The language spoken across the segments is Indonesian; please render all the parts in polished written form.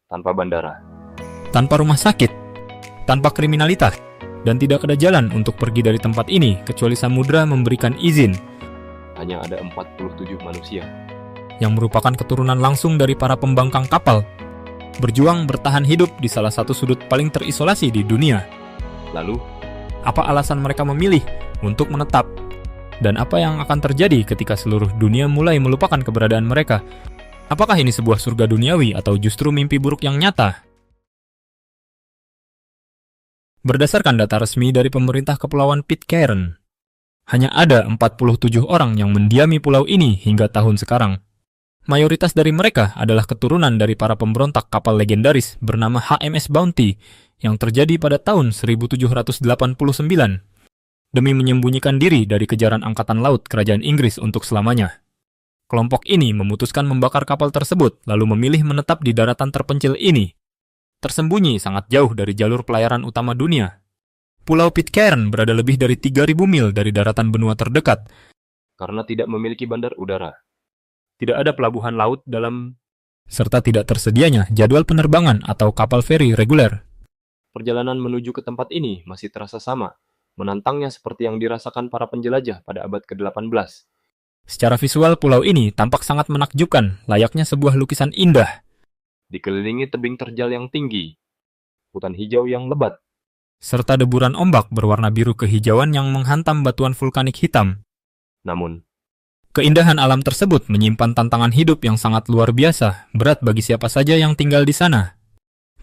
tanpa bandara, tanpa rumah sakit, tanpa kriminalitas, dan tidak ada jalan untuk pergi dari tempat ini kecuali samudra memberikan izin, hanya ada 47 manusia. yang merupakan keturunan langsung dari para pembangkang kapal, berjuang bertahan hidup di salah satu sudut paling terisolasi di dunia. Lalu, Apa alasan mereka memilih untuk menetap? Dan apa yang akan terjadi ketika seluruh dunia mulai melupakan keberadaan mereka? Apakah ini sebuah surga duniawi atau justru mimpi buruk yang nyata? Berdasarkan data resmi dari pemerintah Kepulauan Pitcairn, hanya ada 47 orang yang mendiami pulau ini hingga tahun sekarang. Mayoritas dari mereka adalah keturunan dari para pemberontak kapal legendaris bernama HMS Bounty yang terjadi pada tahun 1789 demi menyembunyikan diri dari kejaran angkatan laut kerajaan Inggris untuk selamanya. Kelompok ini memutuskan membakar kapal tersebut lalu memilih menetap di daratan terpencil ini, tersembunyi sangat jauh dari jalur pelayaran utama dunia. Pulau Pitcairn berada lebih dari 3.000 mil dari daratan benua terdekat, karena tidak memiliki bandar udara, tidak ada pelabuhan laut dalam, serta tidak tersedianya jadwal penerbangan atau kapal feri reguler. perjalanan menuju ke tempat ini masih terasa sama, menantangnya seperti yang dirasakan para penjelajah pada abad ke-18. Secara visual, pulau ini tampak sangat menakjubkan, layaknya sebuah lukisan indah. Dikelilingi tebing terjal yang tinggi, hutan hijau yang lebat, Serta deburan ombak berwarna biru kehijauan yang menghantam batuan vulkanik hitam. namun Keindahan alam tersebut menyimpan tantangan hidup yang sangat luar biasa, berat bagi siapa saja yang tinggal di sana.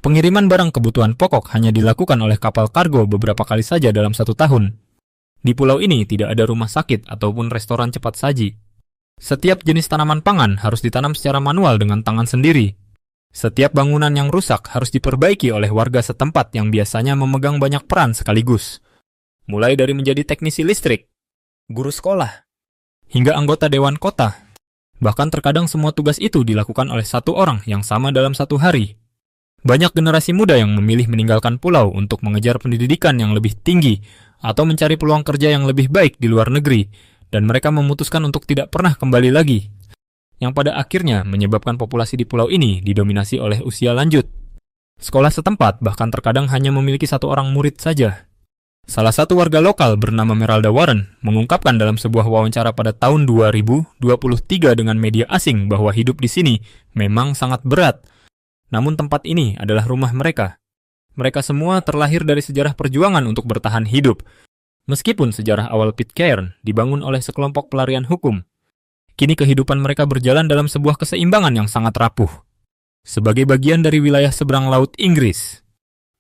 Pengiriman barang kebutuhan pokok hanya dilakukan oleh kapal kargo beberapa kali saja dalam 1 tahun. Di pulau ini tidak ada rumah sakit ataupun restoran cepat saji. Setiap jenis tanaman pangan harus ditanam secara manual dengan tangan sendiri. Setiap bangunan yang rusak harus diperbaiki oleh warga setempat yang biasanya memegang banyak peran sekaligus. Mulai dari menjadi teknisi listrik, guru sekolah, hingga anggota dewan kota. Bahkan terkadang semua tugas itu dilakukan oleh satu orang yang sama dalam 1 hari. Banyak generasi muda yang memilih meninggalkan pulau untuk mengejar pendidikan yang lebih tinggi atau mencari peluang kerja yang lebih baik di luar negeri, dan mereka memutuskan untuk tidak pernah kembali lagi, yang pada akhirnya menyebabkan populasi di pulau ini didominasi oleh usia lanjut. Sekolah setempat bahkan terkadang hanya memiliki 1 orang murid saja. Salah satu warga lokal bernama Meralda Warren mengungkapkan dalam sebuah wawancara pada tahun 2023 dengan media asing bahwa hidup di sini memang sangat berat. Namun tempat ini adalah rumah mereka. Mereka semua terlahir dari sejarah perjuangan untuk bertahan hidup. Meskipun sejarah awal Pitcairn dibangun oleh sekelompok pelarian hukum, kini kehidupan mereka berjalan dalam sebuah keseimbangan yang sangat rapuh. Sebagai bagian dari wilayah seberang laut Inggris,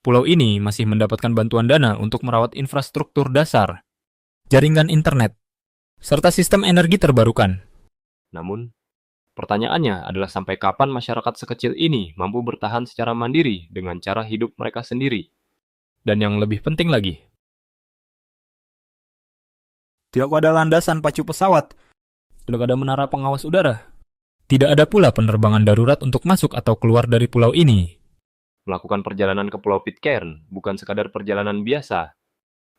pulau ini masih mendapatkan bantuan dana untuk merawat infrastruktur dasar, jaringan internet, serta sistem energi terbarukan. namun pertanyaannya adalah sampai kapan masyarakat sekecil ini mampu bertahan secara mandiri dengan cara hidup mereka sendiri. Dan yang lebih penting lagi, tidak ada landasan pacu pesawat, tidak ada menara pengawas udara, tidak ada pula penerbangan darurat untuk masuk atau keluar dari pulau ini. Melakukan perjalanan ke Pulau Pitcairn bukan sekadar perjalanan biasa,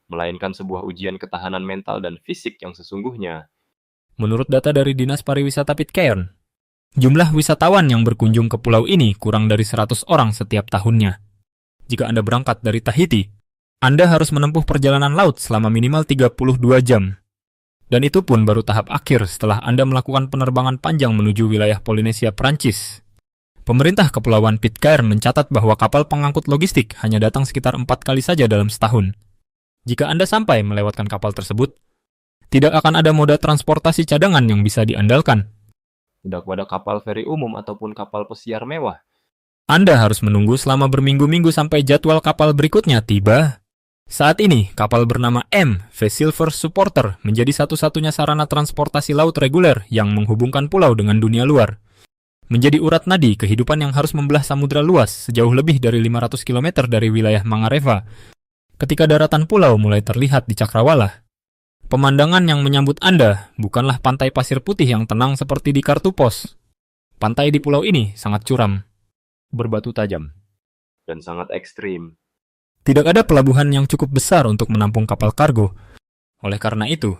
melainkan sebuah ujian ketahanan mental dan fisik yang sesungguhnya. Menurut data dari Dinas Pariwisata Pitcairn, jumlah wisatawan yang berkunjung ke pulau ini kurang dari 100 orang setiap tahunnya. Jika Anda berangkat dari Tahiti, Anda harus menempuh perjalanan laut selama minimal 32 jam. Dan itu pun baru tahap akhir setelah Anda melakukan penerbangan panjang menuju wilayah Polinesia, Prancis. Pemerintah Kepulauan Pitcairn mencatat bahwa kapal pengangkut logistik hanya datang sekitar 4 kali saja dalam setahun. Jika Anda sampai melewatkan kapal tersebut, tidak akan ada moda transportasi cadangan yang bisa diandalkan. Tidak pada kapal feri umum ataupun kapal pesiar mewah. Anda harus menunggu selama berminggu-minggu sampai jadwal kapal berikutnya tiba. Saat ini, kapal bernama MV Silver Supporter menjadi satu-satunya sarana transportasi laut reguler yang menghubungkan pulau dengan dunia luar. Menjadi urat nadi kehidupan yang harus membelah samudra luas sejauh lebih dari 500 km dari wilayah Mangareva. Ketika daratan pulau mulai terlihat di cakrawala, pemandangan yang menyambut Anda bukanlah pantai pasir putih yang tenang seperti di kartu pos. Pantai di pulau ini sangat curam, berbatu tajam, Dan sangat ekstrim. tidak ada pelabuhan yang cukup besar untuk menampung kapal kargo. Oleh karena itu,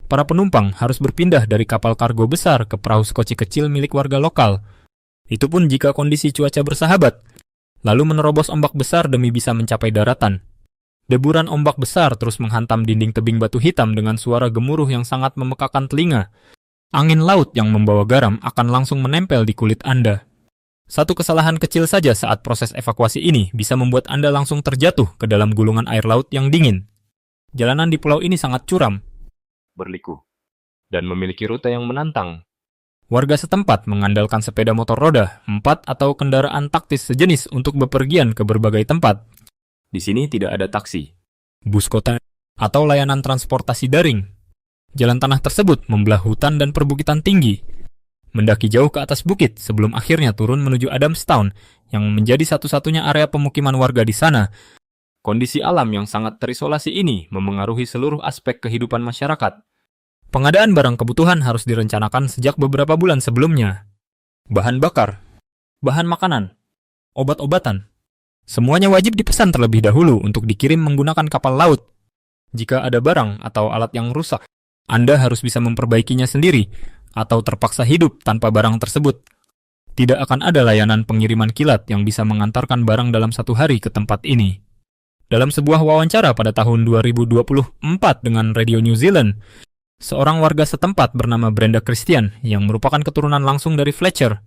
para penumpang harus berpindah dari kapal kargo besar ke perahu skoci kecil milik warga lokal. Itu pun jika kondisi cuaca bersahabat, lalu menerobos ombak besar demi bisa mencapai daratan. Deburan ombak besar terus menghantam dinding tebing batu hitam dengan suara gemuruh yang sangat memekakan telinga. Angin laut yang membawa garam akan langsung menempel di kulit Anda. Satu kesalahan kecil saja saat proses evakuasi ini bisa membuat Anda langsung terjatuh ke dalam gulungan air laut yang dingin. Jalanan di pulau ini sangat curam, berliku, dan memiliki rute yang menantang. Warga setempat mengandalkan sepeda motor roda, 4 atau kendaraan taktis sejenis untuk bepergian ke berbagai tempat. Di sini tidak ada taksi, bus kota, atau layanan transportasi daring. Jalan tanah tersebut membelah hutan dan perbukitan tinggi. Mendaki jauh ke atas bukit sebelum akhirnya turun menuju Adamstown yang menjadi satu-satunya area pemukiman warga di sana. Kondisi alam yang sangat terisolasi ini memengaruhi seluruh aspek kehidupan masyarakat. Pengadaan barang kebutuhan harus direncanakan sejak beberapa bulan sebelumnya. Bahan bakar, bahan makanan, obat-obatan, semuanya wajib dipesan terlebih dahulu untuk dikirim menggunakan kapal laut. Jika ada barang atau alat yang rusak, Anda harus bisa memperbaikinya sendiri atau terpaksa hidup tanpa barang tersebut. Tidak akan ada layanan pengiriman kilat yang bisa mengantarkan barang dalam 1 hari ke tempat ini. Dalam sebuah wawancara pada tahun 2024 dengan Radio New Zealand, seorang warga setempat bernama Brenda Christian yang merupakan keturunan langsung dari Fletcher.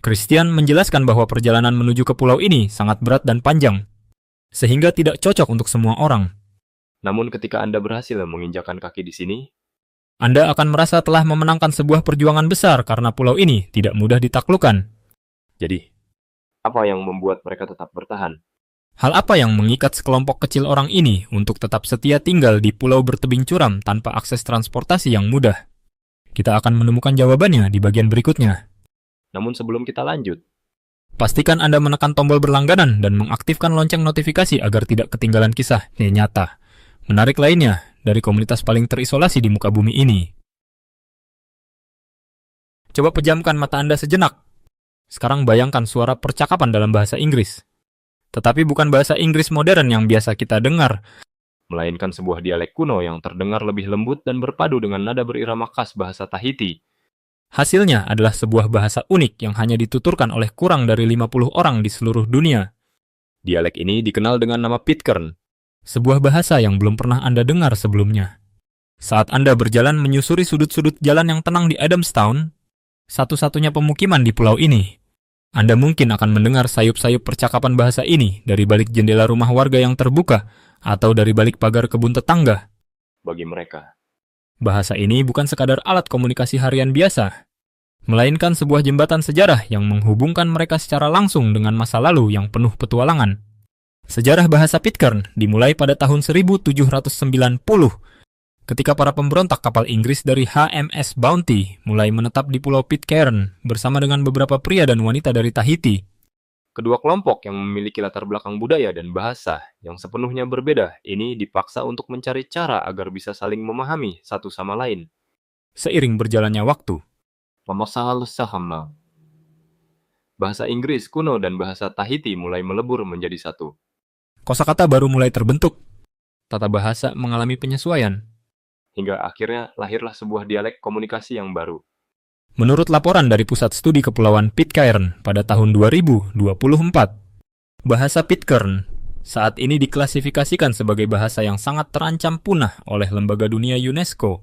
Christian menjelaskan bahwa perjalanan menuju ke pulau ini sangat berat dan panjang, sehingga tidak cocok untuk semua orang. Namun ketika Anda berhasil menginjakan kaki di sini, Anda akan merasa telah memenangkan sebuah perjuangan besar karena pulau ini tidak mudah ditaklukkan. Jadi, apa yang membuat mereka tetap bertahan? Hal apa yang mengikat sekelompok kecil orang ini untuk tetap setia tinggal di pulau bertebing curam tanpa akses transportasi yang mudah? Kita akan menemukan jawabannya di bagian berikutnya. Namun sebelum kita lanjut, pastikan Anda menekan tombol berlangganan dan mengaktifkan lonceng notifikasi agar tidak ketinggalan kisah nyata menarik lainnya dari komunitas paling terisolasi di muka bumi ini. Coba pejamkan mata Anda sejenak. Sekarang bayangkan suara percakapan dalam bahasa Inggris. Tetapi bukan bahasa Inggris modern yang biasa kita dengar, melainkan sebuah dialek kuno yang terdengar lebih lembut dan berpadu dengan nada berirama khas bahasa Tahiti. Hasilnya adalah sebuah bahasa unik yang hanya dituturkan oleh kurang dari 50 orang di seluruh dunia. Dialek ini dikenal dengan nama Pitcairn, sebuah bahasa yang belum pernah Anda dengar sebelumnya. Saat Anda berjalan menyusuri sudut-sudut jalan yang tenang di Adamstown, satu-satunya pemukiman di pulau ini, Anda mungkin akan mendengar sayup-sayup percakapan bahasa ini dari balik jendela rumah warga yang terbuka atau dari balik pagar kebun tetangga. Bagi mereka, bahasa ini bukan sekadar alat komunikasi harian biasa, melainkan sebuah jembatan sejarah yang menghubungkan mereka secara langsung dengan masa lalu yang penuh petualangan. Sejarah bahasa Pitcairn dimulai pada tahun 1790, ketika para pemberontak kapal Inggris dari HMS Bounty mulai menetap di Pulau Pitcairn bersama dengan beberapa pria dan wanita dari Tahiti. Kedua kelompok yang memiliki latar belakang budaya dan bahasa yang sepenuhnya berbeda ini dipaksa untuk mencari cara agar bisa saling memahami satu sama lain. Seiring berjalannya waktu, bahasa Inggris kuno dan bahasa Tahiti mulai melebur menjadi satu. Kosakata baru mulai terbentuk. Tata bahasa mengalami penyesuaian. Hingga akhirnya lahirlah sebuah dialek komunikasi yang baru. Menurut laporan dari Pusat Studi Kepulauan Pitcairn pada tahun 2024, bahasa Pitcairn saat ini diklasifikasikan sebagai bahasa yang sangat terancam punah oleh Lembaga Dunia UNESCO.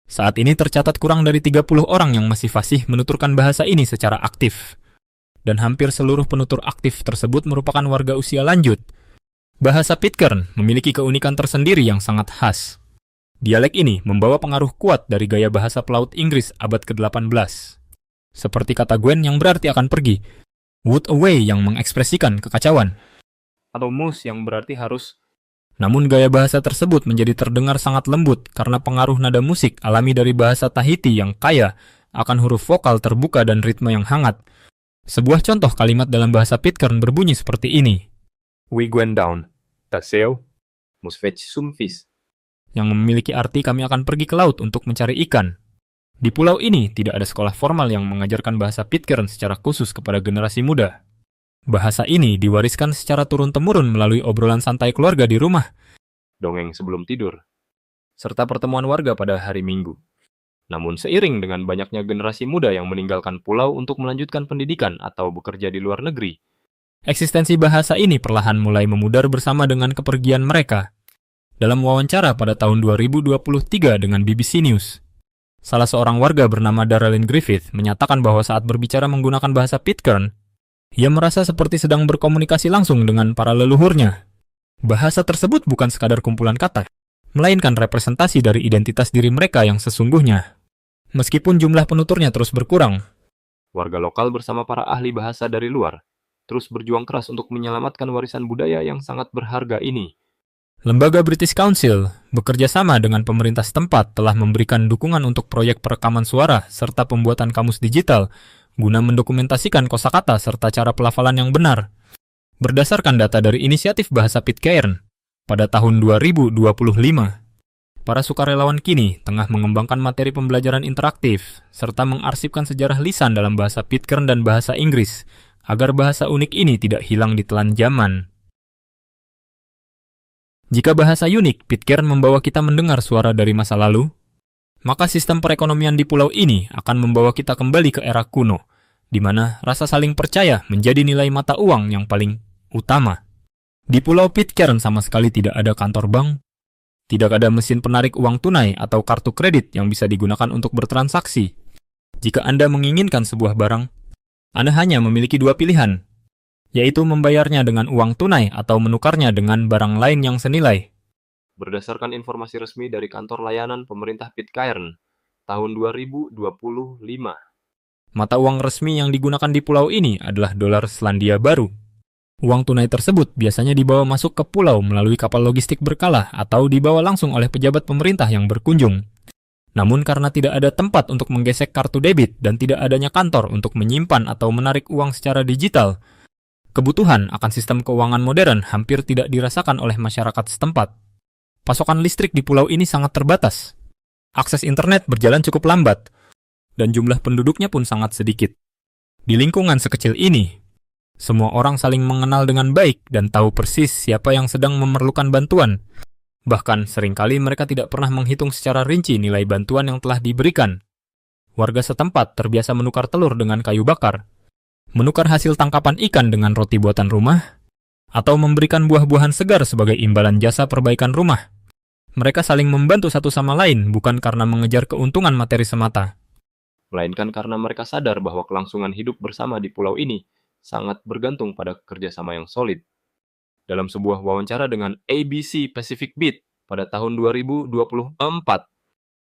Saat ini tercatat kurang dari 30 orang yang masih fasih menuturkan bahasa ini secara aktif. Dan hampir seluruh penutur aktif tersebut merupakan warga usia lanjut. Bahasa Pitcairn memiliki keunikan tersendiri yang sangat khas. Dialek ini membawa pengaruh kuat dari gaya bahasa pelaut Inggris abad ke-18. Seperti kata Gwen yang berarti akan pergi, would away yang mengekspresikan kekacauan, atau mus yang berarti harus. Namun gaya bahasa tersebut menjadi terdengar sangat lembut karena pengaruh nada musik alami dari bahasa Tahiti yang kaya akan huruf vokal terbuka dan ritme yang hangat. Sebuah contoh kalimat dalam bahasa Pitcairn berbunyi seperti ini. We went down, taseo, mus fetch some fish. Yang memiliki arti kami akan pergi ke laut untuk mencari ikan. Di pulau ini tidak ada sekolah formal yang mengajarkan bahasa Pitcairn secara khusus kepada generasi muda. Bahasa ini diwariskan secara turun-temurun melalui obrolan santai keluarga di rumah, dongeng sebelum tidur, serta pertemuan warga pada hari Minggu. Namun seiring dengan banyaknya generasi muda yang meninggalkan pulau untuk melanjutkan pendidikan atau bekerja di luar negeri, Eksistensi bahasa ini perlahan mulai memudar bersama dengan kepergian mereka. Dalam wawancara pada tahun 2023 dengan BBC News, salah seorang warga bernama Darlene Griffith menyatakan bahwa saat berbicara menggunakan bahasa Pitcairn, ia merasa seperti sedang berkomunikasi langsung dengan para leluhurnya. Bahasa tersebut bukan sekadar kumpulan kata, melainkan representasi dari identitas diri mereka yang sesungguhnya. Meskipun jumlah penuturnya terus berkurang, Warga lokal bersama para ahli bahasa dari luar terus berjuang keras untuk menyelamatkan warisan budaya yang sangat berharga ini. Lembaga British Council bekerja sama dengan pemerintah setempat telah memberikan dukungan untuk proyek perekaman suara serta pembuatan kamus digital guna mendokumentasikan kosakata serta cara pelafalan yang benar. Berdasarkan data dari Inisiatif Bahasa Pitcairn, pada tahun 2025, para sukarelawan kini tengah mengembangkan materi pembelajaran interaktif serta mengarsipkan sejarah lisan dalam bahasa Pitcairn dan bahasa Inggris agar bahasa unik ini tidak hilang ditelan zaman. Jika bahasa unik Pitcairn membawa kita mendengar suara dari masa lalu, maka sistem perekonomian di pulau ini akan membawa kita kembali ke era kuno, di mana rasa saling percaya menjadi nilai mata uang yang paling utama. Di pulau Pitcairn sama sekali tidak ada kantor bank, tidak ada mesin penarik uang tunai atau kartu kredit yang bisa digunakan untuk bertransaksi. Jika Anda menginginkan sebuah barang, Anda hanya memiliki dua pilihan, yaitu membayarnya dengan uang tunai atau menukarnya dengan barang lain yang senilai. Berdasarkan informasi resmi dari Kantor Layanan Pemerintah Pitcairn, tahun 2025, Mata uang resmi yang digunakan di pulau ini adalah dolar Selandia Baru. Uang tunai tersebut biasanya dibawa masuk ke pulau melalui kapal logistik berkala atau dibawa langsung oleh pejabat pemerintah yang berkunjung. Namun karena tidak ada tempat untuk menggesek kartu debit dan tidak adanya kantor untuk menyimpan atau menarik uang secara digital, kebutuhan akan sistem keuangan modern hampir tidak dirasakan oleh masyarakat setempat. Pasokan listrik di pulau ini sangat terbatas. Akses internet berjalan cukup lambat, dan jumlah penduduknya pun sangat sedikit. Di lingkungan sekecil ini, semua orang saling mengenal dengan baik dan tahu persis siapa yang sedang memerlukan bantuan. Bahkan seringkali mereka tidak pernah menghitung secara rinci nilai bantuan yang telah diberikan. Warga setempat terbiasa menukar telur dengan kayu bakar, menukar hasil tangkapan ikan dengan roti buatan rumah, atau memberikan buah-buahan segar sebagai imbalan jasa perbaikan rumah. Mereka saling membantu satu sama lain bukan karena mengejar keuntungan materi semata, melainkan karena mereka sadar bahwa kelangsungan hidup bersama di pulau ini sangat bergantung pada kerjasama yang solid. Dalam sebuah wawancara dengan ABC Pacific Beat pada tahun 2024,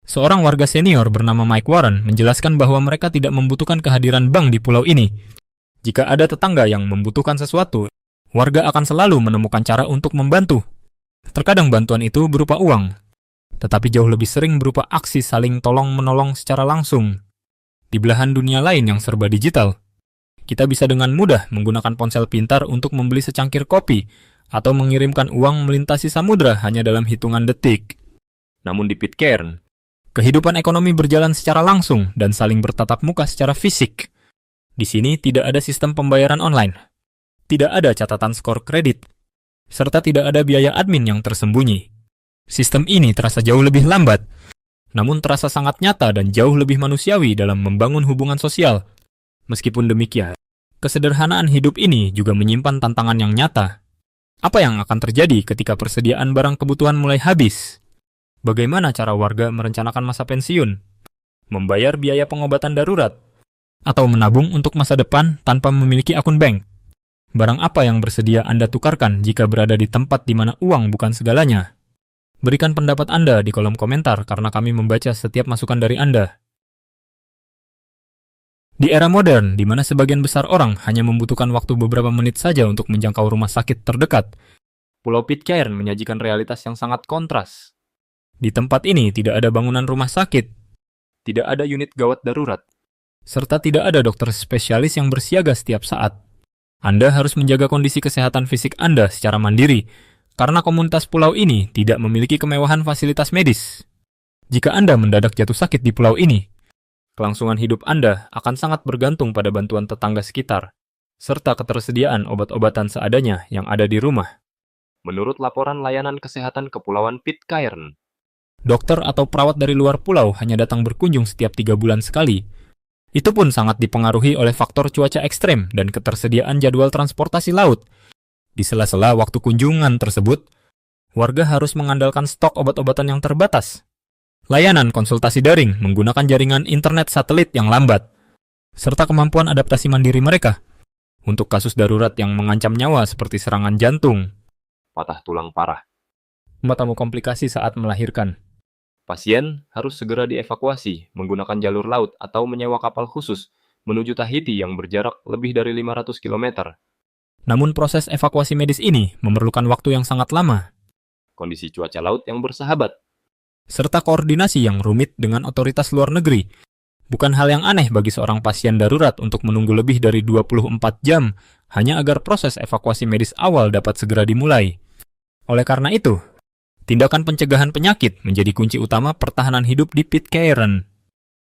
seorang warga senior bernama Mike Warren menjelaskan bahwa mereka tidak membutuhkan kehadiran bank di pulau ini. Jika ada tetangga yang membutuhkan sesuatu, warga akan selalu menemukan cara untuk membantu. Terkadang bantuan itu berupa uang, tetapi jauh lebih sering berupa aksi saling tolong-menolong secara langsung. Di belahan dunia lain yang serba digital, kita bisa dengan mudah menggunakan ponsel pintar untuk membeli secangkir kopi atau mengirimkan uang melintasi samudra hanya dalam hitungan detik. namun di Pitcairn, Kehidupan ekonomi berjalan secara langsung dan saling bertatap muka secara fisik. Di sini tidak ada sistem pembayaran online, tidak ada catatan skor kredit, serta tidak ada biaya admin yang tersembunyi. Sistem ini terasa jauh lebih lambat, namun terasa sangat nyata dan jauh lebih manusiawi dalam membangun hubungan sosial. Meskipun demikian, kesederhanaan hidup ini juga menyimpan tantangan yang nyata. Apa yang akan terjadi ketika persediaan barang kebutuhan mulai habis? Bagaimana cara warga merencanakan masa pensiun, membayar biaya pengobatan darurat, atau menabung untuk masa depan tanpa memiliki akun bank? Barang apa yang bersedia Anda tukarkan jika berada di tempat di mana uang bukan segalanya? Berikan pendapat Anda di kolom komentar karena kami membaca setiap masukan dari Anda. Di era modern, di mana sebagian besar orang hanya membutuhkan waktu beberapa menit saja untuk menjangkau rumah sakit terdekat, Pulau Pitcairn menyajikan realitas yang sangat kontras. di tempat ini tidak ada bangunan rumah sakit, Tidak ada unit gawat darurat, serta tidak ada dokter spesialis yang bersiaga setiap saat. Anda harus menjaga kondisi kesehatan fisik Anda secara mandiri, karena komunitas pulau ini tidak memiliki kemewahan fasilitas medis. Jika Anda mendadak jatuh sakit di pulau ini, kelangsungan hidup Anda akan sangat bergantung pada bantuan tetangga sekitar, serta ketersediaan obat-obatan seadanya yang ada di rumah. menurut laporan layanan kesehatan Kepulauan Pitcairn. Dokter atau perawat dari luar pulau hanya datang berkunjung setiap 3 bulan sekali, Itu pun sangat dipengaruhi oleh faktor cuaca ekstrem dan ketersediaan jadwal transportasi laut. Di sela-sela waktu kunjungan tersebut, warga harus mengandalkan stok obat-obatan yang terbatas, layanan konsultasi daring menggunakan jaringan internet satelit yang lambat, serta kemampuan adaptasi mandiri mereka untuk kasus darurat yang mengancam nyawa seperti serangan jantung, Patah tulang parah. atau komplikasi saat melahirkan. Pasien harus segera dievakuasi menggunakan jalur laut atau menyewa kapal khusus menuju Tahiti yang berjarak lebih dari 500 km. Namun proses evakuasi medis ini memerlukan waktu yang sangat lama, Kondisi cuaca laut yang bersahabat, serta koordinasi yang rumit dengan otoritas luar negeri. Bukan hal yang aneh bagi seorang pasien darurat untuk menunggu lebih dari 24 jam hanya agar proses evakuasi medis awal dapat segera dimulai. Oleh karena itu, tindakan pencegahan penyakit menjadi kunci utama pertahanan hidup di Pitcairn.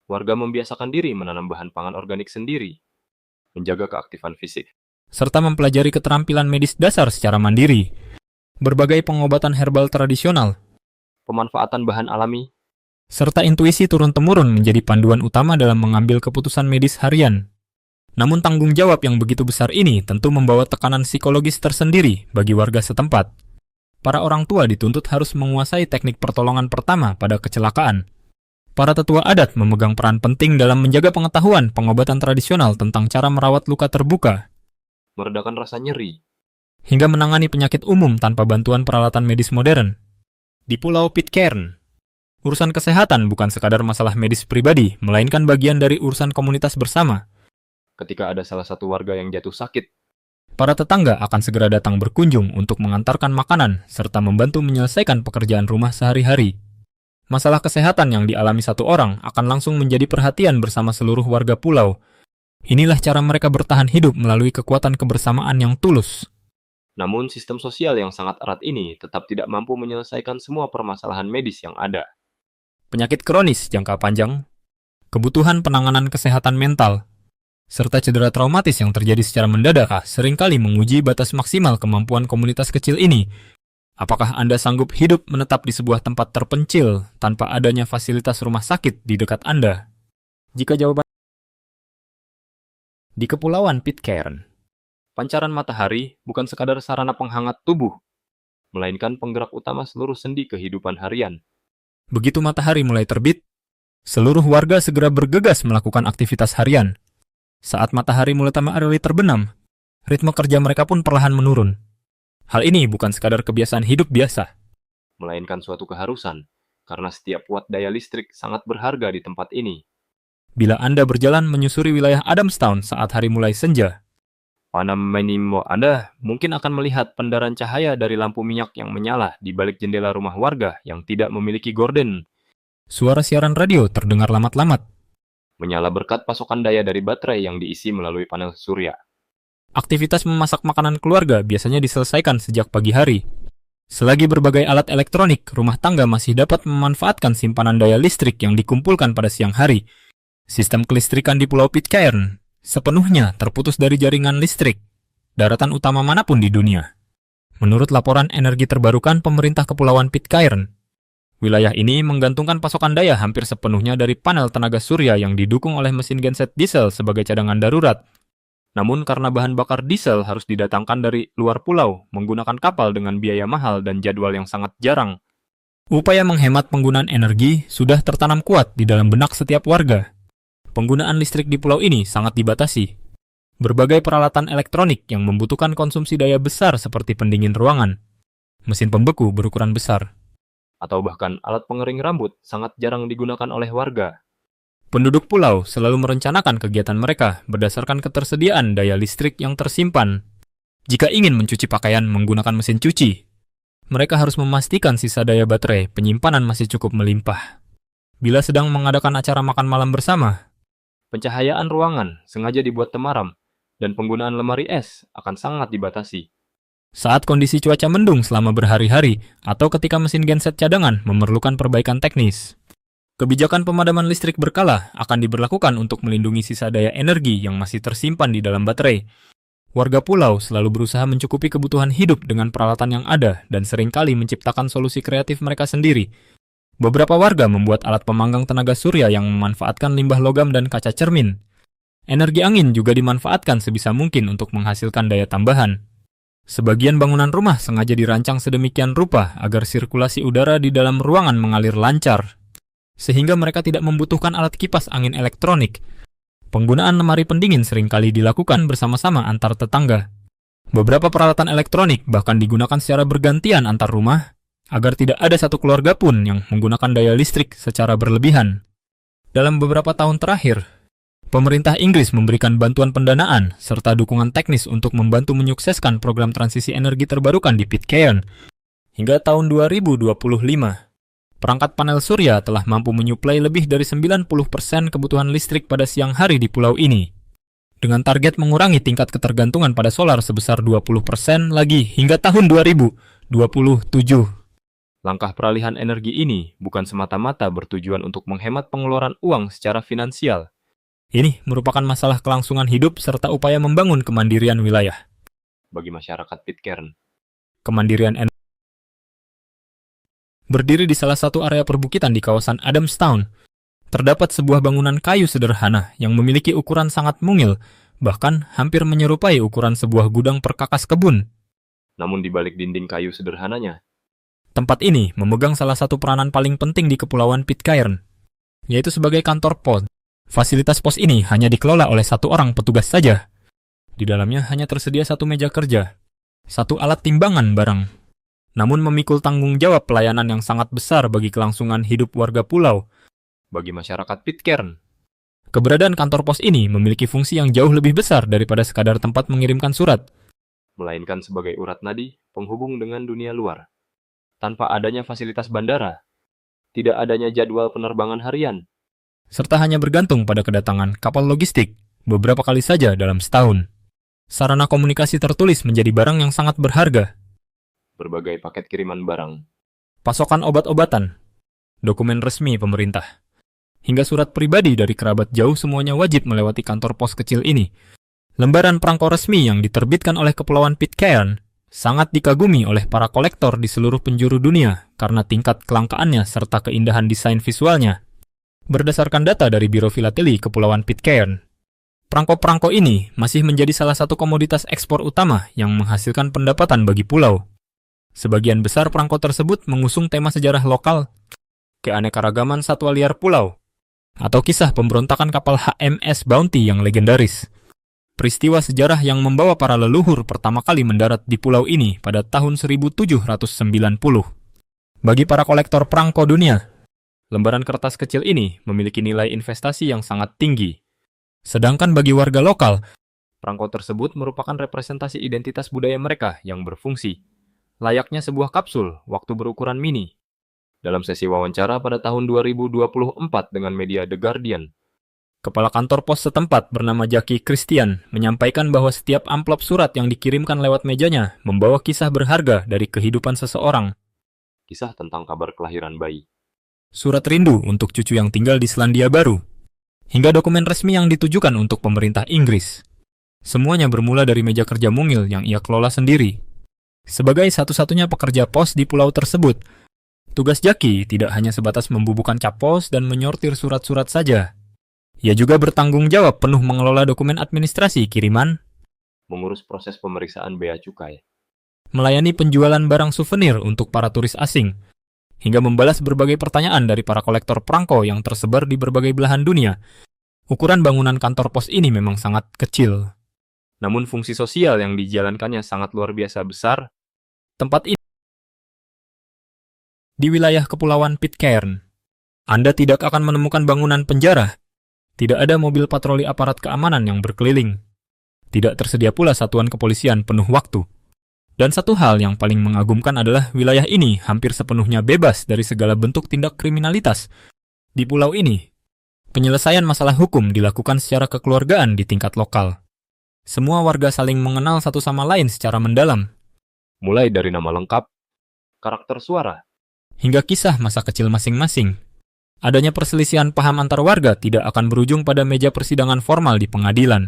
warga membiasakan diri menanam bahan pangan organik sendiri, menjaga keaktifan fisik, serta mempelajari keterampilan medis dasar secara mandiri. Berbagai pengobatan herbal tradisional, pemanfaatan bahan alami, serta intuisi turun-temurun menjadi panduan utama dalam mengambil keputusan medis harian. Namun tanggung jawab yang begitu besar ini tentu membawa tekanan psikologis tersendiri bagi warga setempat. Para orang tua dituntut harus menguasai teknik pertolongan pertama pada kecelakaan. Para tetua adat memegang peran penting dalam menjaga pengetahuan pengobatan tradisional tentang cara merawat luka terbuka, meredakan rasa nyeri, hingga menangani penyakit umum tanpa bantuan peralatan medis modern. Di Pulau Pitcairn, urusan kesehatan bukan sekadar masalah medis pribadi, melainkan bagian dari urusan komunitas bersama. Ketika ada salah satu warga yang jatuh sakit, Para tetangga akan segera datang berkunjung untuk mengantarkan makanan serta membantu menyelesaikan pekerjaan rumah sehari-hari. Masalah kesehatan yang dialami satu orang akan langsung menjadi perhatian bersama seluruh warga pulau. Inilah cara mereka bertahan hidup melalui kekuatan kebersamaan yang tulus. namun sistem sosial yang sangat erat ini tetap tidak mampu menyelesaikan semua permasalahan medis yang ada. Penyakit kronis jangka panjang, kebutuhan penanganan kesehatan mental, serta cedera traumatis yang terjadi secara mendadak seringkali menguji batas maksimal kemampuan komunitas kecil ini. Apakah Anda sanggup hidup menetap di sebuah tempat terpencil tanpa adanya fasilitas rumah sakit di dekat Anda? Jika jawaban di Kepulauan Pitcairn, Pancaran matahari bukan sekadar sarana penghangat tubuh, melainkan penggerak utama seluruh sendi kehidupan harian. begitu matahari mulai terbit, seluruh warga segera bergegas melakukan aktivitas harian. Saat matahari mulai terbenam, ritme kerja mereka pun perlahan menurun. Hal ini bukan sekadar kebiasaan hidup biasa, Melainkan suatu keharusan, karena setiap watt daya listrik sangat berharga di tempat ini. bila Anda berjalan menyusuri wilayah Adamstown saat hari mulai senja. Panamenimo Anda mungkin akan melihat pendaran cahaya dari lampu minyak yang menyala di balik jendela rumah warga yang tidak memiliki gorden, Suara siaran radio terdengar lamat-lamat. menyala berkat pasokan daya dari baterai yang diisi melalui panel surya. Aktivitas memasak makanan keluarga biasanya diselesaikan sejak pagi hari. Selagi berbagai alat elektronik rumah tangga masih dapat memanfaatkan simpanan daya listrik yang dikumpulkan pada siang hari, sistem kelistrikan di Pulau Pitcairn sepenuhnya terputus dari jaringan listrik daratan utama manapun di dunia. Menurut laporan energi terbarukan pemerintah Kepulauan Pitcairn, wilayah ini menggantungkan pasokan daya hampir sepenuhnya dari panel tenaga surya yang didukung oleh mesin genset diesel sebagai cadangan darurat. Namun karena bahan bakar diesel harus didatangkan dari luar pulau menggunakan kapal dengan biaya mahal dan jadwal yang sangat jarang, upaya menghemat penggunaan energi sudah tertanam kuat di dalam benak setiap warga. Penggunaan listrik di pulau ini sangat dibatasi. Berbagai peralatan elektronik yang membutuhkan konsumsi daya besar seperti pendingin ruangan, mesin pembeku berukuran besar, Atau bahkan alat pengering rambut sangat jarang digunakan oleh warga. penduduk pulau selalu merencanakan kegiatan mereka berdasarkan ketersediaan daya listrik yang tersimpan. Jika ingin mencuci pakaian menggunakan mesin cuci, mereka harus memastikan sisa daya baterai penyimpanan masih cukup melimpah. Bila sedang mengadakan acara makan malam bersama, Pencahayaan ruangan sengaja dibuat temaram, dan penggunaan lemari es akan sangat dibatasi. saat kondisi cuaca mendung selama berhari-hari, atau ketika mesin genset cadangan memerlukan perbaikan teknis, kebijakan pemadaman listrik berkala akan diberlakukan untuk melindungi sisa daya energi yang masih tersimpan di dalam baterai. Warga pulau selalu berusaha mencukupi kebutuhan hidup dengan peralatan yang ada dan seringkali menciptakan solusi kreatif mereka sendiri. Beberapa warga membuat alat pemanggang tenaga surya yang memanfaatkan limbah logam dan kaca cermin. Energi angin juga dimanfaatkan sebisa mungkin untuk menghasilkan daya tambahan. Sebagian bangunan rumah sengaja dirancang sedemikian rupa agar sirkulasi udara di dalam ruangan mengalir lancar, sehingga mereka tidak membutuhkan alat kipas angin elektronik. Penggunaan lemari pendingin seringkali dilakukan bersama-sama antar tetangga. Beberapa peralatan elektronik bahkan digunakan secara bergantian antar rumah, agar tidak ada satu keluarga pun yang menggunakan daya listrik secara berlebihan. Dalam beberapa tahun terakhir, pemerintah Inggris memberikan bantuan pendanaan serta dukungan teknis untuk membantu menyukseskan program transisi energi terbarukan di Pitcairn. Hingga tahun 2025, perangkat panel surya telah mampu menyuplai lebih dari 90% kebutuhan listrik pada siang hari di pulau ini, dengan target mengurangi tingkat ketergantungan pada solar sebesar 20% lagi hingga tahun 2027. Langkah peralihan energi ini bukan semata-mata bertujuan untuk menghemat pengeluaran uang secara finansial. Ini merupakan masalah kelangsungan hidup serta upaya membangun kemandirian wilayah. Bagi masyarakat Pitcairn, Kemandirian energi berdiri di salah satu area perbukitan di kawasan Adamstown. Terdapat sebuah bangunan kayu sederhana yang memiliki ukuran sangat mungil, bahkan hampir menyerupai ukuran sebuah gudang perkakas kebun. namun di balik dinding kayu sederhananya, Tempat ini memegang salah satu peranan paling penting di Kepulauan Pitcairn, yaitu sebagai kantor pos. Fasilitas pos ini hanya dikelola oleh satu orang petugas saja. Di dalamnya hanya tersedia satu meja kerja, satu alat timbangan barang, namun memikul tanggung jawab pelayanan yang sangat besar bagi kelangsungan hidup warga pulau. bagi masyarakat Pitcairn, Keberadaan kantor pos ini memiliki fungsi yang jauh lebih besar daripada sekadar tempat mengirimkan surat. melainkan sebagai urat nadi penghubung dengan dunia luar. Tanpa adanya fasilitas bandara, tidak adanya jadwal penerbangan harian, Serta hanya bergantung pada kedatangan kapal logistik beberapa kali saja dalam setahun. Sarana komunikasi tertulis menjadi barang yang sangat berharga. berbagai paket kiriman barang, Pasokan obat-obatan, dokumen resmi pemerintah, hingga surat pribadi dari kerabat jauh semuanya wajib melewati kantor pos kecil ini. Lembaran perangko resmi yang diterbitkan oleh Kepulauan Pitcairn sangat dikagumi oleh para kolektor di seluruh penjuru dunia karena tingkat kelangkaannya serta keindahan desain visualnya. Berdasarkan data dari Biro Filateli Kepulauan Pitcairn, perangko-perangko ini masih menjadi salah satu komoditas ekspor utama yang menghasilkan pendapatan bagi pulau. Sebagian besar perangko tersebut mengusung tema sejarah lokal, keanekaragaman satwa liar pulau, atau kisah pemberontakan kapal HMS Bounty yang legendaris. Peristiwa sejarah yang membawa para leluhur pertama kali mendarat di pulau ini pada tahun 1790. Bagi para kolektor perangko dunia, lembaran kertas kecil ini memiliki nilai investasi yang sangat tinggi. Sedangkan bagi warga lokal, perangko tersebut merupakan representasi identitas budaya mereka yang berfungsi, layaknya sebuah kapsul waktu berukuran mini. Dalam sesi wawancara pada tahun 2024 dengan media The Guardian, Kepala kantor pos setempat bernama Jackie Christian menyampaikan bahwa setiap amplop surat yang dikirimkan lewat mejanya membawa kisah berharga dari kehidupan seseorang. kisah tentang kabar kelahiran bayi, Surat rindu untuk cucu yang tinggal di Selandia Baru, hingga dokumen resmi yang ditujukan untuk pemerintah Inggris. Semuanya bermula dari meja kerja mungil yang ia kelola sendiri. Sebagai satu-satunya pekerja pos di pulau tersebut, tugas Jackie tidak hanya sebatas membubuhkan cap pos dan menyortir surat-surat saja. Ia juga bertanggung jawab penuh mengelola dokumen administrasi kiriman, mengurus proses pemeriksaan bea cukai, melayani penjualan barang souvenir untuk para turis asing, hingga membalas berbagai pertanyaan dari para kolektor perangko yang tersebar di berbagai belahan dunia. Ukuran bangunan kantor pos ini memang sangat kecil. namun fungsi sosial yang dijalankannya sangat luar biasa besar. Tempat ini di wilayah Kepulauan Pitcairn, Anda tidak akan menemukan bangunan penjara. Tidak ada mobil patroli aparat keamanan yang berkeliling. Tidak tersedia pula satuan kepolisian penuh waktu. Dan satu hal yang paling mengagumkan adalah wilayah ini hampir sepenuhnya bebas dari segala bentuk tindak kriminalitas. Di pulau ini, penyelesaian masalah hukum dilakukan secara kekeluargaan di tingkat lokal. Semua warga saling mengenal satu sama lain secara mendalam, Mulai dari nama lengkap, karakter suara, hingga kisah masa kecil masing-masing. Adanya perselisihan paham antar warga tidak akan berujung pada meja persidangan formal di pengadilan.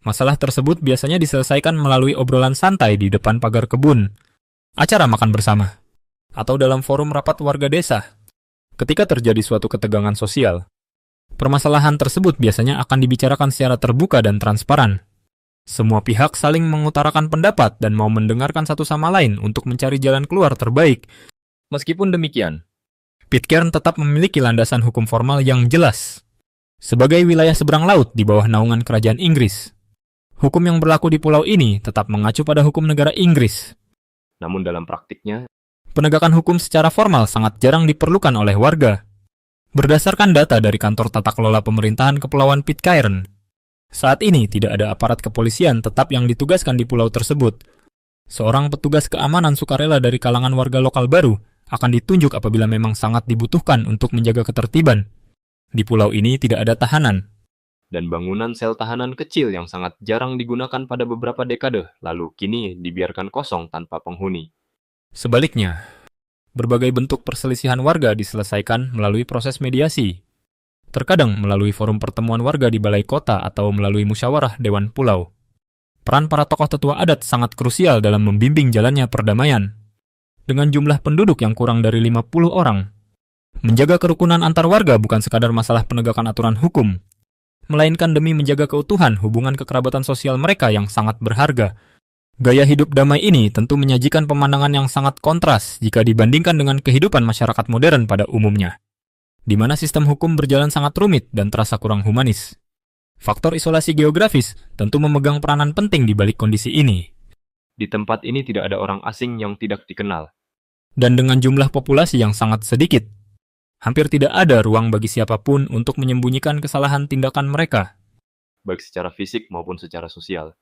Masalah tersebut biasanya diselesaikan melalui obrolan santai di depan pagar kebun, acara makan bersama, atau dalam forum rapat warga desa. Ketika terjadi suatu ketegangan sosial, Permasalahan tersebut biasanya akan dibicarakan secara terbuka dan transparan. Semua pihak saling mengutarakan pendapat dan mau mendengarkan satu sama lain untuk mencari jalan keluar terbaik. Meskipun demikian, Pitcairn tetap memiliki landasan hukum formal yang jelas. Sebagai wilayah seberang laut di bawah naungan kerajaan Inggris, hukum yang berlaku di pulau ini tetap mengacu pada hukum negara Inggris. Namun dalam praktiknya, Penegakan hukum secara formal sangat jarang diperlukan oleh warga. Berdasarkan data dari kantor tata kelola pemerintahan Kepulauan Pitcairn, saat ini tidak ada aparat kepolisian tetap yang ditugaskan di pulau tersebut. Seorang petugas keamanan sukarela dari kalangan warga lokal baru akan ditunjuk apabila memang sangat dibutuhkan untuk menjaga ketertiban. Di pulau ini tidak ada tahanan. dan bangunan sel tahanan kecil yang sangat jarang digunakan pada beberapa dekade, lalu kini dibiarkan kosong tanpa penghuni. Sebaliknya, berbagai bentuk perselisihan warga diselesaikan melalui proses mediasi. Terkadang melalui forum pertemuan warga di balai kota atau melalui musyawarah Dewan Pulau. Peran para tokoh tetua adat sangat krusial dalam membimbing jalannya perdamaian. Dengan jumlah penduduk yang kurang dari 50 orang, menjaga kerukunan antar warga bukan sekadar masalah penegakan aturan hukum, melainkan demi menjaga keutuhan hubungan kekerabatan sosial mereka yang sangat berharga. Gaya hidup damai ini tentu menyajikan pemandangan yang sangat kontras jika dibandingkan dengan kehidupan masyarakat modern pada umumnya, di mana sistem hukum berjalan sangat rumit dan terasa kurang humanis. Faktor isolasi geografis tentu memegang peranan penting di balik kondisi ini. Di tempat ini tidak ada orang asing yang tidak dikenal. Dan dengan jumlah populasi yang sangat sedikit, hampir tidak ada ruang bagi siapapun untuk menyembunyikan kesalahan tindakan mereka. Baik secara fisik maupun secara sosial.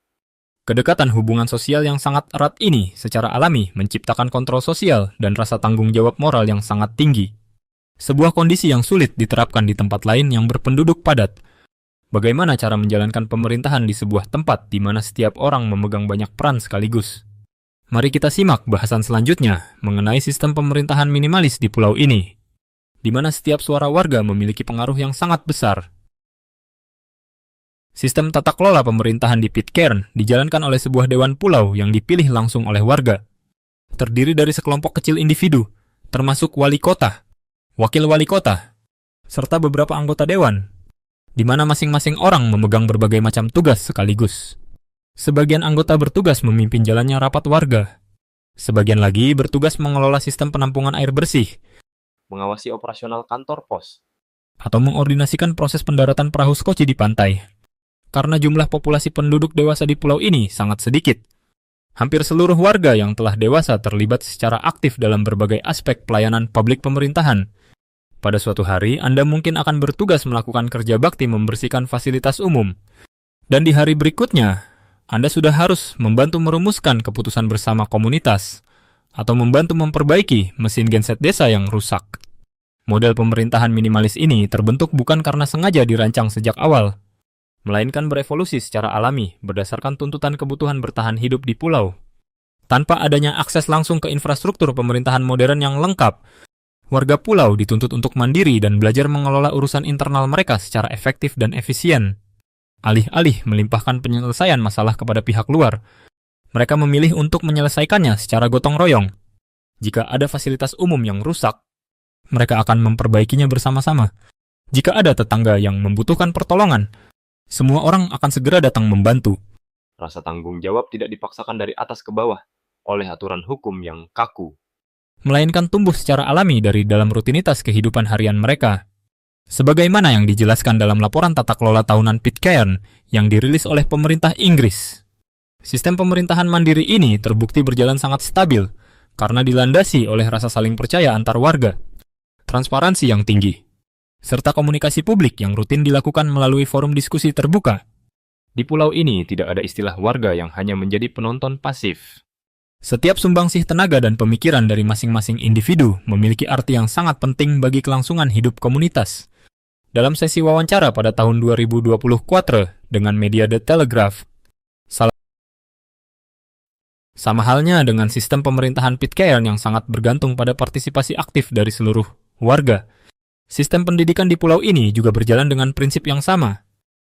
Kedekatan hubungan sosial yang sangat erat ini secara alami menciptakan kontrol sosial dan rasa tanggung jawab moral yang sangat tinggi. Sebuah kondisi yang sulit diterapkan di tempat lain yang berpenduduk padat. Bagaimana cara menjalankan pemerintahan di sebuah tempat di mana setiap orang memegang banyak peran sekaligus? Mari kita simak bahasan selanjutnya mengenai sistem pemerintahan minimalis di pulau ini, di mana setiap suara warga memiliki pengaruh yang sangat besar. Sistem tata kelola pemerintahan di Pitcairn dijalankan oleh sebuah dewan pulau yang dipilih langsung oleh warga. Terdiri dari sekelompok kecil individu, termasuk wali kota, wakil wali kota, serta beberapa anggota dewan, di mana masing-masing orang memegang berbagai macam tugas sekaligus. Sebagian anggota bertugas memimpin jalannya rapat warga. Sebagian lagi bertugas mengelola sistem penampungan air bersih, Mengawasi operasional kantor pos. atau mengordinasikan proses pendaratan perahu skoci di pantai. Karena jumlah populasi penduduk dewasa di pulau ini sangat sedikit, hampir seluruh warga yang telah dewasa terlibat secara aktif dalam berbagai aspek pelayanan publik pemerintahan. Pada suatu hari, Anda mungkin akan bertugas melakukan kerja bakti membersihkan fasilitas umum. Dan di hari berikutnya, Anda sudah harus membantu merumuskan keputusan bersama komunitas, atau membantu memperbaiki mesin genset desa yang rusak. Model pemerintahan minimalis ini terbentuk bukan karena sengaja dirancang sejak awal, melainkan berevolusi secara alami berdasarkan tuntutan kebutuhan bertahan hidup di pulau. Tanpa adanya akses langsung ke infrastruktur pemerintahan modern yang lengkap, warga pulau dituntut untuk mandiri dan belajar mengelola urusan internal mereka secara efektif dan efisien. Alih-alih melimpahkan penyelesaian masalah kepada pihak luar, mereka memilih untuk menyelesaikannya secara gotong royong. Jika ada fasilitas umum yang rusak, mereka akan memperbaikinya bersama-sama. Jika ada tetangga yang membutuhkan pertolongan, semua orang akan segera datang membantu. Rasa tanggung jawab tidak dipaksakan dari atas ke bawah oleh aturan hukum yang kaku, melainkan tumbuh secara alami dari dalam rutinitas kehidupan harian mereka. Sebagaimana yang dijelaskan dalam laporan tata kelola tahunan Pitcairn yang dirilis oleh pemerintah Inggris. Sistem pemerintahan mandiri ini terbukti berjalan sangat stabil karena dilandasi oleh rasa saling percaya antar warga, transparansi yang tinggi, serta komunikasi publik yang rutin dilakukan melalui forum diskusi terbuka. Di pulau ini tidak ada istilah warga yang hanya menjadi penonton pasif. Setiap sumbangsih tenaga dan pemikiran dari masing-masing individu memiliki arti yang sangat penting bagi kelangsungan hidup komunitas. Dalam sesi wawancara pada tahun 2024 dengan media The Telegraph, sama halnya dengan sistem pemerintahan Pitcairn yang sangat bergantung pada partisipasi aktif dari seluruh warga, sistem pendidikan di pulau ini juga berjalan dengan prinsip yang sama,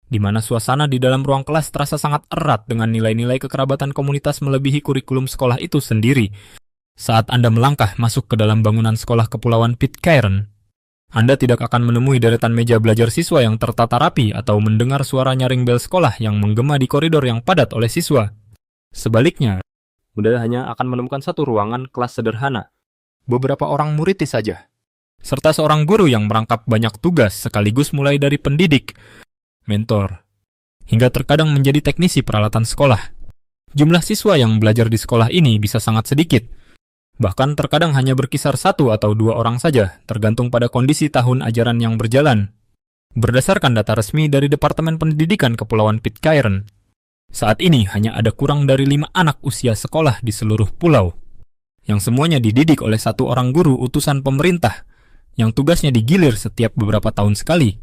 di mana suasana di dalam ruang kelas terasa sangat erat dengan nilai-nilai kekerabatan komunitas melebihi kurikulum sekolah itu sendiri. Saat Anda melangkah masuk ke dalam bangunan sekolah Kepulauan Pitcairn, Anda tidak akan menemui deretan meja belajar siswa yang tertata rapi atau mendengar suara nyaring bel sekolah yang menggema di koridor yang padat oleh siswa. Sebaliknya, Anda hanya akan menemukan satu ruangan kelas sederhana, beberapa orang murid saja, serta seorang guru yang merangkap banyak tugas sekaligus mulai dari pendidik, mentor, hingga terkadang menjadi teknisi peralatan sekolah. Jumlah siswa yang belajar di sekolah ini bisa sangat sedikit, bahkan terkadang hanya berkisar 1 atau 2 orang saja, tergantung pada kondisi tahun ajaran yang berjalan. Berdasarkan data resmi dari Departemen Pendidikan Kepulauan Pitcairn, saat ini hanya ada kurang dari 5 anak usia sekolah di seluruh pulau, yang semuanya dididik oleh 1 orang guru utusan pemerintah, yang tugasnya digilir setiap beberapa tahun sekali.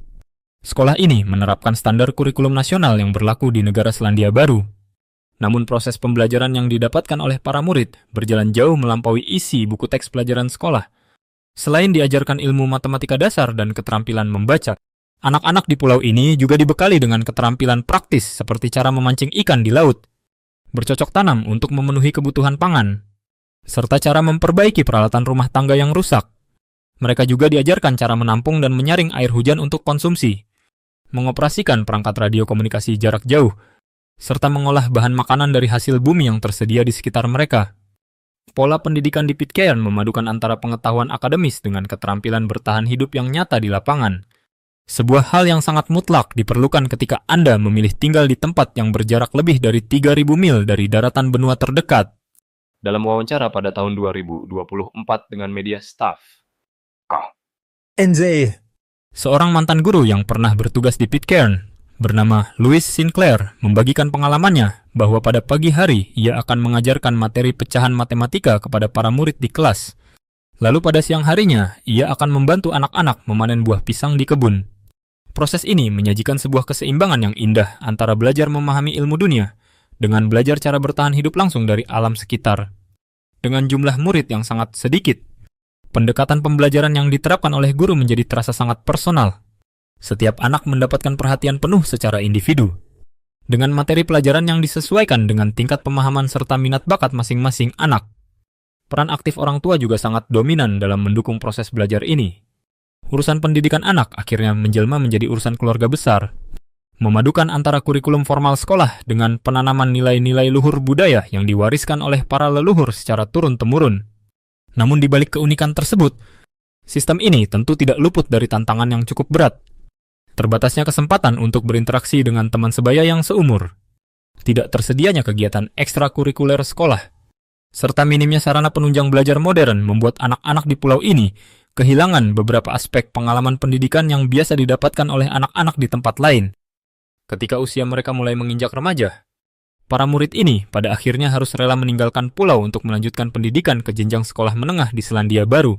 Sekolah ini menerapkan standar kurikulum nasional yang berlaku di negara Selandia Baru. Namun proses pembelajaran yang didapatkan oleh para murid berjalan jauh melampaui isi buku teks pelajaran sekolah. Selain diajarkan ilmu matematika dasar dan keterampilan membaca, anak-anak di pulau ini juga dibekali dengan keterampilan praktis seperti cara memancing ikan di laut, bercocok tanam untuk memenuhi kebutuhan pangan, serta cara memperbaiki peralatan rumah tangga yang rusak. Mereka juga diajarkan cara menampung dan menyaring air hujan untuk konsumsi, mengoperasikan perangkat radio komunikasi jarak jauh, serta mengolah bahan makanan dari hasil bumi yang tersedia di sekitar mereka. Pola pendidikan di Pitcairn memadukan antara pengetahuan akademis dengan keterampilan bertahan hidup yang nyata di lapangan. Sebuah hal yang sangat mutlak diperlukan ketika Anda memilih tinggal di tempat yang berjarak lebih dari 3.000 mil dari daratan benua terdekat. dalam wawancara pada tahun 2024 dengan media Staff. NJ. Seorang mantan guru yang pernah bertugas di Pitcairn, bernama Louis Sinclair, membagikan pengalamannya bahwa pada pagi hari ia akan mengajarkan materi pecahan matematika kepada para murid di kelas. Lalu pada siang harinya, ia akan membantu anak-anak memanen buah pisang di kebun. Proses ini menyajikan sebuah keseimbangan yang indah antara belajar memahami ilmu dunia dengan belajar cara bertahan hidup langsung dari alam sekitar. Dengan jumlah murid yang sangat sedikit, pendekatan pembelajaran yang diterapkan oleh guru menjadi terasa sangat personal. Setiap anak mendapatkan perhatian penuh secara individu, dengan materi pelajaran yang disesuaikan dengan tingkat pemahaman serta minat bakat masing-masing anak. Peran aktif orang tua juga sangat dominan dalam mendukung proses belajar ini. Urusan pendidikan anak akhirnya menjelma menjadi urusan keluarga besar, memadukan antara kurikulum formal sekolah dengan penanaman nilai-nilai luhur budaya yang diwariskan oleh para leluhur secara turun-temurun. Namun di balik keunikan tersebut, sistem ini tentu tidak luput dari tantangan yang cukup berat. Terbatasnya kesempatan untuk berinteraksi dengan teman sebaya yang seumur, tidak tersedianya kegiatan ekstrakurikuler sekolah, serta minimnya sarana penunjang belajar modern membuat anak-anak di pulau ini kehilangan beberapa aspek pengalaman pendidikan yang biasa didapatkan oleh anak-anak di tempat lain. Ketika usia mereka mulai menginjak remaja, para murid ini pada akhirnya harus rela meninggalkan pulau untuk melanjutkan pendidikan ke jenjang sekolah menengah di Selandia Baru,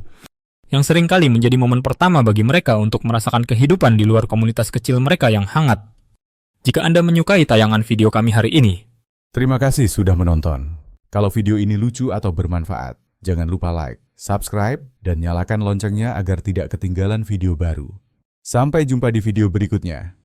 yang seringkali menjadi momen pertama bagi mereka untuk merasakan kehidupan di luar komunitas kecil mereka yang hangat. Jika Anda menyukai tayangan video kami hari ini, Terima kasih sudah menonton. Kalau video ini lucu atau bermanfaat, jangan lupa like, subscribe, dan nyalakan loncengnya agar tidak ketinggalan video baru. Sampai jumpa di video berikutnya.